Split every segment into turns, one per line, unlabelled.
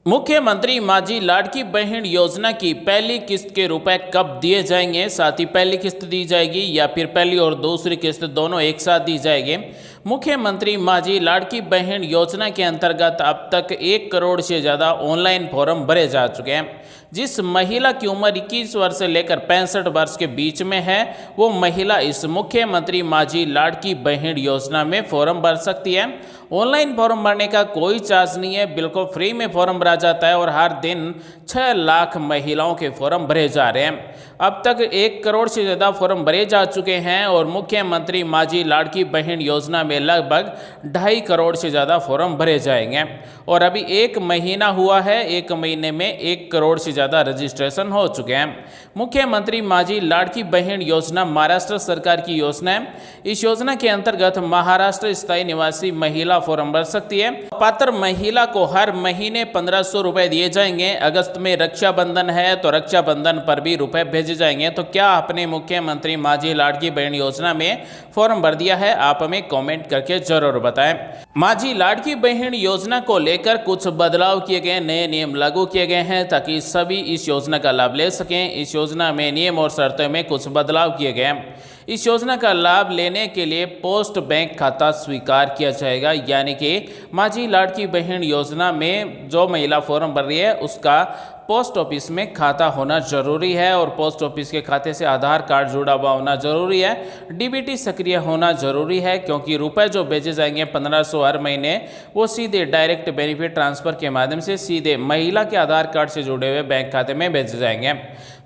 मुख्यमंत्री माझी लाडकी बहन योजना की पहली किस्त के रुपए कब दिए जाएंगे, साथ ही पहली किस्त दी जाएगी या फिर पहली और दूसरी किस्त दोनों एक साथ दी जाएगी। मुख्यमंत्री माझी लाडकी बहन योजना के अंतर्गत अब तक 1 करोड़ से ज़्यादा ऑनलाइन फॉर्म भरे जा चुके हैं। जिस महिला की उम्र 21 वर्ष से लेकर 65 वर्ष के बीच में है, वो महिला इस मुख्यमंत्री माझी लाडकी बहन योजना में फॉर्म भर सकती है। ऑनलाइन फॉर्म भरने का कोई चार्ज नहीं है, बिल्कुल फ्री में फॉर्म भरा जाता है और हर दिन 6 लाख महिलाओं के फॉर्म भरे जा रहे हैं। अब तक 1 करोड़ से ज़्यादा फॉर्म भरे जा चुके हैं और मुख्यमंत्री माझी लाडकी बहन योजना में लगभग 2.5 करोड़ से ज़्यादा फॉर्म भरे जाएंगे और अभी 1 महीना हुआ है। 1 महीने में 1 करोड़ से ज़्यादा रजिस्ट्रेशन हो चुके हैं। मुख्यमंत्री माझी लाडकी बहन योजना महाराष्ट्र सरकार की योजना है। इस योजना के अंतर्गत महाराष्ट्र स्थायी निवासी महिला फॉर्म भर सकती है। पात्र महिला को हर महीने 1500 रुपए दिए जाएंगे। अगस्त में रक्षाबंधन है तो रक्षाबंधन पर भी रुपए भेजे जाएंगे। तो क्या आपने मुख्यमंत्री माझी लाडकी बहन योजना में फॉर्म भर दिया है? आप हमें कमेंट करके जरूर बताएं। माझी लाडकी बहन योजना को लेकर कुछ बदलाव किए गए, नए नियम लागू किए गए हैं ताकि सभी इस योजना का लाभ ले सकें। इस योजना में नियम और शर्तों में कुछ बदलाव किए गए हैं। इस योजना का लाभ लेने के लिए पोस्ट बैंक खाता स्वीकार किया जाएगा, यानी कि माझी लाडकी बहन योजना में जो महिला फॉर्म भर रही है उसका पोस्ट ऑफिस में खाता होना जरूरी है और पोस्ट ऑफिस के खाते से आधार कार्ड जुड़ा हुआ होना जरूरी है। डीबीटी सक्रिय होना जरूरी है क्योंकि रुपए जो भेजे जाएंगे 1500 हर महीने, वो सीधे डायरेक्ट बेनिफिट ट्रांसफर के माध्यम से सीधे महिला के आधार कार्ड से जुड़े हुए बैंक खाते में भेजे जाएंगे।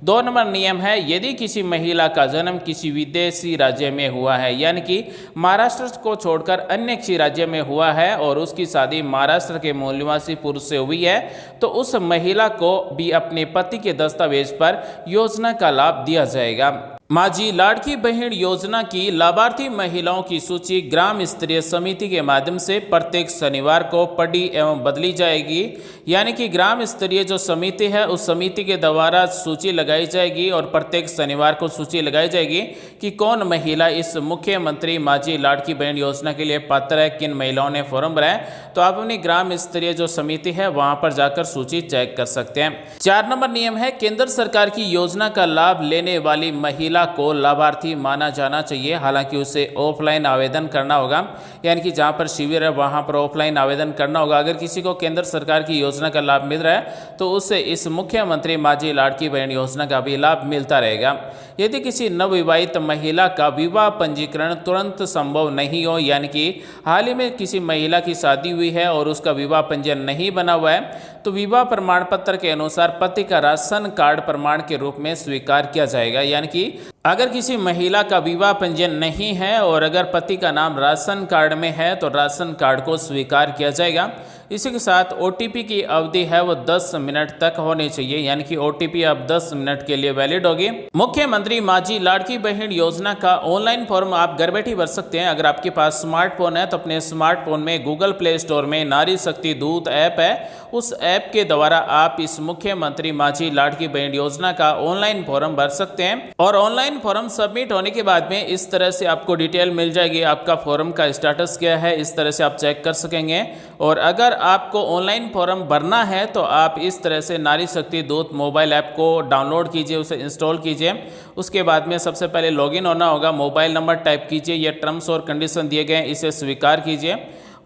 2 नंबर नियम है, यदि किसी महिला का जन्म किसी विदेशी राज्य में हुआ है, यानी कि महाराष्ट्र को छोड़कर अन्य किसी राज्य में हुआ है और उसकी शादी महाराष्ट्र के मूल निवासी पुरुष से हुई है, तो उस महिला को भी अपने पति के दस्तावेज पर योजना का लाभ दिया जाएगा। माझी लाडकी बहन योजना की लाभार्थी महिलाओं की सूची ग्राम स्तरीय समिति के माध्यम से प्रत्येक शनिवार को पढ़ी एवं बदली जाएगी, यानी कि ग्राम स्तरीय जो समिति है उस समिति के द्वारा सूची लगाई जाएगी और प्रत्येक शनिवार को सूची लगाई जाएगी कि कौन महिला इस मुख्यमंत्री माझी लाडकी बहन योजना के लिए पात्र है, किन महिलाओं ने फॉर्म भरा है। तो आप अपनी ग्राम स्तरीय जो समिति है वहां पर जाकर सूची चेक कर सकते हैं। 4 नंबर नियम है, केंद्र सरकार की योजना का लाभ लेने वाली महिला को लाभार्थी माना जाना चाहिए। हालांकि उसे ऑफलाइन आवेदन करना होगा, यानी कि जहां पर शिविर है वहां पर ऑफलाइन आवेदन करना होगा। अगर किसी को केंद्र सरकार की योजना का लाभ मिल रहा है तो उसे इस मुख्यमंत्री माझी लाडकी बहन योजना का भी लाभ मिलता रहेगा। यदि किसी नवविवाहित महिला का विवाह पंजीकरण तुरंत संभव नहीं हो, यानी कि हाल ही में किसी महिला की शादी हुई है और उसका विवाह पंजीयन नहीं बना हुआ है, तो विवाह प्रमाण पत्र के अनुसार पति का राशन कार्ड प्रमाण के रूप में स्वीकार किया जाएगा। यानी कि अगर किसी महिला का विवाह पंजीयन नहीं है और अगर पति का नाम राशन कार्ड में है तो राशन कार्ड को स्वीकार किया जाएगा। इसी के साथ ओटीपी की अवधि है वो 10 मिनट तक होनी चाहिए, यानी कि ओटीपी अब 10 मिनट के लिए वैलिड होगी। मुख्यमंत्री माझी लाडकी बहन योजना का ऑनलाइन फॉर्म आप घर बैठे भर सकते हैं। अगर आपके पास स्मार्टफोन है तो अपने स्मार्टफोन में गूगल प्ले स्टोर में नारी शक्ति दूत ऐप है, उस ऐप के द्वारा आप इस मुख्यमंत्री माझी लाडकी बहन योजना का ऑनलाइन फॉर्म भर सकते हैं और ऑनलाइन फॉर्म सबमिट होने के बाद में इस तरह से आपको डिटेल मिल जाएगी, आपका फॉर्म का स्टेटस क्या है, इस तरह से आप चेक कर सकेंगे। और अगर आपको ऑनलाइन फॉर्म भरना है तो आप इस तरह से नारी शक्ति दूत मोबाइल ऐप को डाउनलोड कीजिए, उसे इंस्टॉल कीजिए। उसके बाद में सबसे पहले लॉगिन होना होगा, मोबाइल नंबर टाइप कीजिए, ये टर्म्स और कंडीशन दिए गए हैं, इसे स्वीकार कीजिए।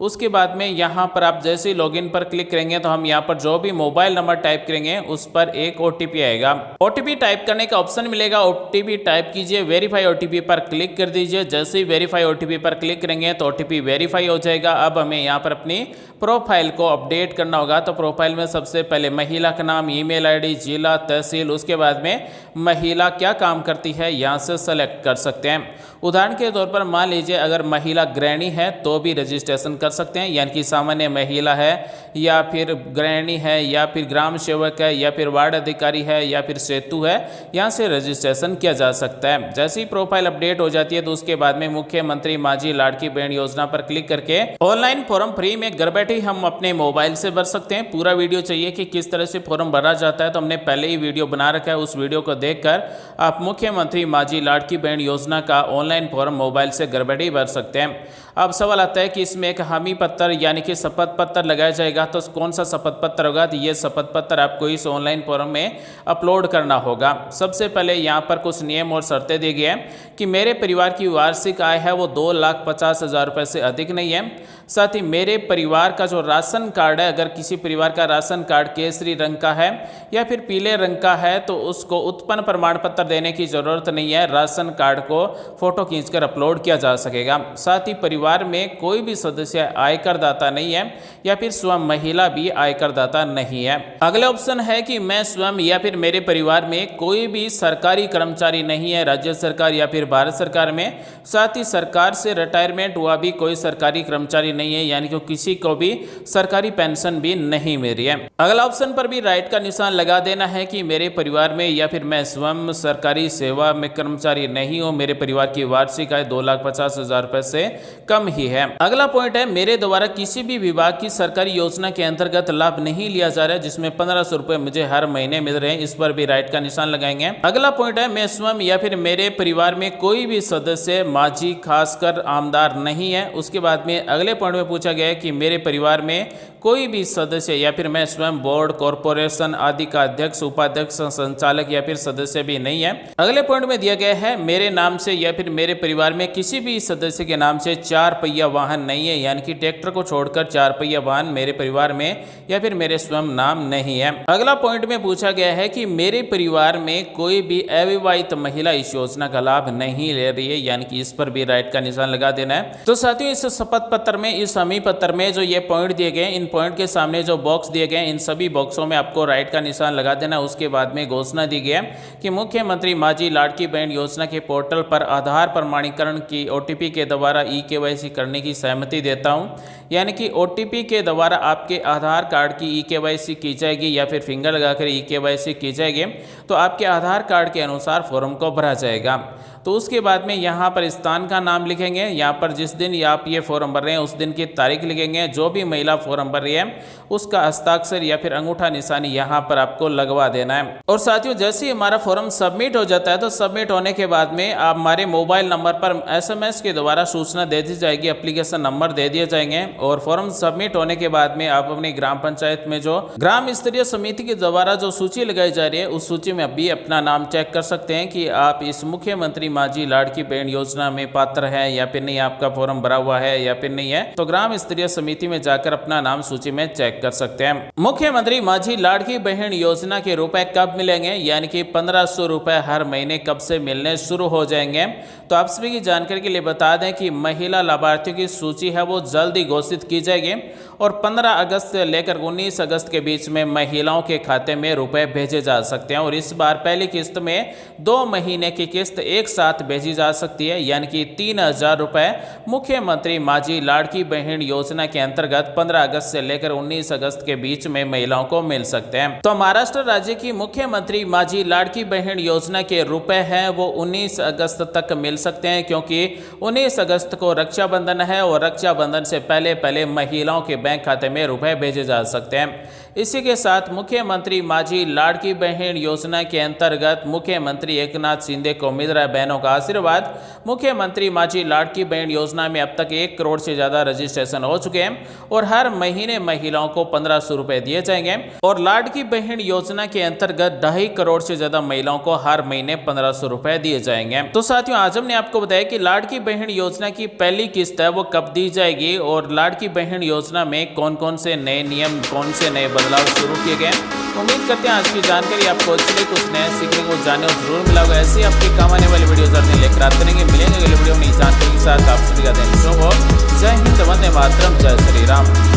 उसके बाद में यहाँ पर आप जैसे ही लॉगिन पर क्लिक करेंगे तो हम यहाँ पर जो भी मोबाइल नंबर टाइप करेंगे उस पर एक ओटीपी आएगा। ओटीपी टाइप करने का ऑप्शन मिलेगा, ओटीपी टाइप कीजिए, वेरीफाई ओटीपी पर क्लिक कर दीजिए। जैसे ही वेरीफाई ओटीपी पर क्लिक करेंगे तो ओटीपी वेरीफाई हो जाएगा। अब हमें यहाँ पर अपनी प्रोफाइल को अपडेट करना होगा। तो प्रोफाइल में सबसे पहले महिला का नाम, ईमेल आईडी, जिला, तहसील, उसके बाद में महिला क्या काम करती है यहाँ से सेलेक्ट कर सकते हैं। उदाहरण के तौर पर मान लीजिए अगर महिला गृहिणी है तो भी रजिस्ट्रेशन कर सकते हैं, यानी कि सामान्य महिला है या फिर गृहिणी है या फिर ग्राम सेवक है या फिर वार्ड अधिकारी है या फिर सेतु है, यहाँ से रजिस्ट्रेशन किया जा सकता है। जैसे ही प्रोफाइल अपडेट हो जाती है तो उसके बाद में मुख्यमंत्री माझी लाडकी बहन योजना पर क्लिक करके ऑनलाइन फॉर्म फ्री में घर बैठे हम अपने मोबाइल से भर सकते हैं। पूरा वीडियो चाहिए कि किस तरह से फॉर्म भरा जाता है तो हमने पहले ही वीडियो बना रखा है, उस वीडियो को देखकर आप मुख्यमंत्री माझी लाडकी बहन योजना का ऑनलाइन फॉर्म मोबाइल से घर बैठे ही भर सकते हैं। अब सवाल आता है कि इसमें एक हामी पत्र यानी कि शपथ पत्र लगाया जाएगा, तो कौन सा शपथ पत्र होगा? तो ये शपथ पत्र आपको इस ऑनलाइन फॉर्म में अपलोड करना होगा। सबसे पहले यहाँ पर कुछ नियम और शर्तें दी गई हैं कि मेरे परिवार की वार्षिक आय है वो 2,50,000 रुपये से अधिक नहीं है। साथ ही मेरे परिवार का जो राशन कार्ड है, अगर किसी परिवार का राशन कार्ड केसरी रंग का है या फिर पीले रंग का है तो उसको उत्पन्न प्रमाण पत्र देने की ज़रूरत नहीं है, राशन कार्ड को फोटो खींचकर अपलोड किया जा सकेगा। साथ ही परिवार में कोई भी सदस्य आयकर दाता नहीं है या फिर स्वयं महिला भी आयकर दाता नहीं है। अगला ऑप्शन है कि मैं स्वयं या फिर मेरे परिवार में कोई भी सरकारी कर्मचारी नहीं है, राज्य सरकार या फिर भारत सरकार में। साथ ही सरकार से रिटायरमेंट हुआ भी कोई सरकारी कर्मचारी नहीं है, यानी कि किसी को भी सरकारी पेंशन भी नहीं मिल रही है। अगला ऑप्शन पर भी राइट का निशान लगा देना है कि मेरे परिवार में या फिर मैं स्वयं सरकारी सेवा में कर्मचारी नहीं हूं, मेरे परिवार की वार्षिक आय 2,50,000 रुपए से कम ही है। अगला पॉइंट है मेरे द्वारा किसी भी विभाग की सरकारी योजना के अंतर्गत लाभ नहीं लिया जा रहा है जिसमें 1,500 रुपए मुझे हर महीने मिल रहे हैं, इस पर भी राइट का निशान लगाएंगे। अगला पॉइंट है मैं स्वयं या फिर मेरे परिवार में कोई भी सदस्य माझी खासकर आमदार नहीं है। उसके बाद में अगले पॉइंट में पूछा गया है कि मेरे परिवार में कोई भी सदस्य या फिर मैं स्वयं बोर्ड, कॉरपोरेशन आदि का अध्यक्ष, उपाध्यक्ष, संचालक या फिर सदस्य भी नहीं है। अगले पॉइंट में दिया गया है मेरे नाम से या फिर मेरे परिवार में किसी भी सदस्य के नाम से 4 पहिया वाहन नहीं है, यानी कि ट्रैक्टर को छोड़कर 4 पहिया वाहन मेरे परिवार में या फिर मेरे स्वयं नाम नहीं है। अगला पॉइंट में पूछा गया है कि मेरे परिवार में कोई भी अविवाहित महिला इस योजना का लाभ नहीं ले रही है, यानी कि इस पर भी राइट का निशान लगा देना है। तो साथियों इस शपथ पत्र में, इस हमी पत्र में जो ये पॉइंट दिए गए, इन पॉइंट के सामने जो बॉक्स दिए गए, इन सभी बॉक्सों में आपको राइट का निशान लगा देना। उसके बाद में घोषणा दी गई है कि मुख्यमंत्री माझी लाडकी बहन योजना के पोर्टल पर आधार प्रमाणीकरण की OTP के द्वारा eKYC करने की सहमति देता हूं, यानी कि OTP के द्वारा आपके आधार कार्ड की eKYC की जाएगी या फिर फिंगर लगाकर eKYC की जाएगी, तो आपके आधार कार्ड के अनुसार फॉर्म को भरा जाएगा। तो उसके बाद में यहाँ पर स्थान का नाम लिखेंगे, यहाँ पर जिस दिन आप ये फॉर्म भर रहे हैं उस दिन की तारीख लिखेंगे, जो भी महिला फॉर्म भर रही है उसका हस्ताक्षर या फिर अंगूठा निशानी यहाँ पर आपको लगवा देना है। और साथियों जैसे ही हमारा फॉर्म सबमिट हो जाता है तो सबमिट होने के बाद में आप हमारे मोबाइल नंबर पर SMS के द्वारा सूचना दे दी जाएगी, एप्लीकेशन नंबर दे दिए जाएंगे। और फॉर्म सबमिट होने के बाद में आप अपनी ग्राम पंचायत में जो ग्राम स्तरीय समिति के द्वारा जो सूची लगाई जा रही है उस सूची में अभी अपना नाम चेक कर सकते हैं कि आप इस मुख्यमंत्री माझी लाडकी बहन योजना में पात्र है या फिर नहीं, आपका फॉर्म भरा हुआ है या फिर नहीं है। तो ग्राम स्तरीय समिति में जाकर अपना नाम सूची में चेक कर सकते हैं। मुख्यमंत्री माझी लाडकी बहन योजना के रुपए कब मिलेंगे, यानी कि 1,500 रुपए हर महीने कब से मिलने शुरू हो जाएंगे? तो आप सभी की जानकारी के लिए बता दें कि महिला लाभार्थियों की सूची है वो जल्द ही घोषित की जाएगी और 15 अगस्त से लेकर 19 अगस्त के बीच में महिलाओं के खाते में रुपए भेजे जा सकते हैं। और इस बार पहली किस्त में 2 महीने की किस्त एक साथ भेजी जा सकती है, यानी कि 3,000 रुपए मुख्यमंत्री माझी लाडकी बहन योजना के अंतर्गत 15 अगस्त से लेकर 19 अगस्त के बीच में महिलाओं को मिल सकते हैं। तो महाराष्ट्र राज्य की मुख्यमंत्री माझी लाडकी बहन योजना के रुपए हैं वो 19 अगस्त तक मिल सकते हैं, क्योंकि 19 अगस्त को रक्षाबंधन है और रक्षाबंधन से पहले महिलाओं के बैंक खाते में रुपए भेजे जा सकते हैं। इसी के साथ मुख्यमंत्री माझी लाडकी बहन योजना के अंतर्गत मुख्यमंत्री एकनाथ शिंदे को मिल रहा है बहनों का आशीर्वाद। मुख्यमंत्री माझी लाडकी बहन योजना में अब तक 1 करोड़ से ज्यादा रजिस्ट्रेशन हो चुके हैं और हर महीने महिलाओं को 1,500 रुपए दिए जाएंगे। और लाडकी बहन योजना के अंतर्गत 2.5 करोड़ से ज्यादा महिलाओं को हर महीने 1,500 रुपए दिए जाएंगे। तो साथियों आज हमने आपको बताया कि लाडकी बहन योजना की पहली किस्त है वो कब दी जाएगी और लाडकी बहन योजना में कौन कौन से नए नियम, कौन से नए बदलाव शुरू किए गए। उम्मीद करते हैं आज की जानकारी आपको अच्छी लगी, कुछ नया सीखने को जानने को जरूर मिला होगा। ऐसे आपके काम आने वाली वीडियो जल्दी लेकर आते रहेंगे। मिलेंगे अगले वीडियो में नई जानकारी के साथ। आप सभी का दिन शुभ हो। जय हिंद, वंदे मातरम, जय श्री राम।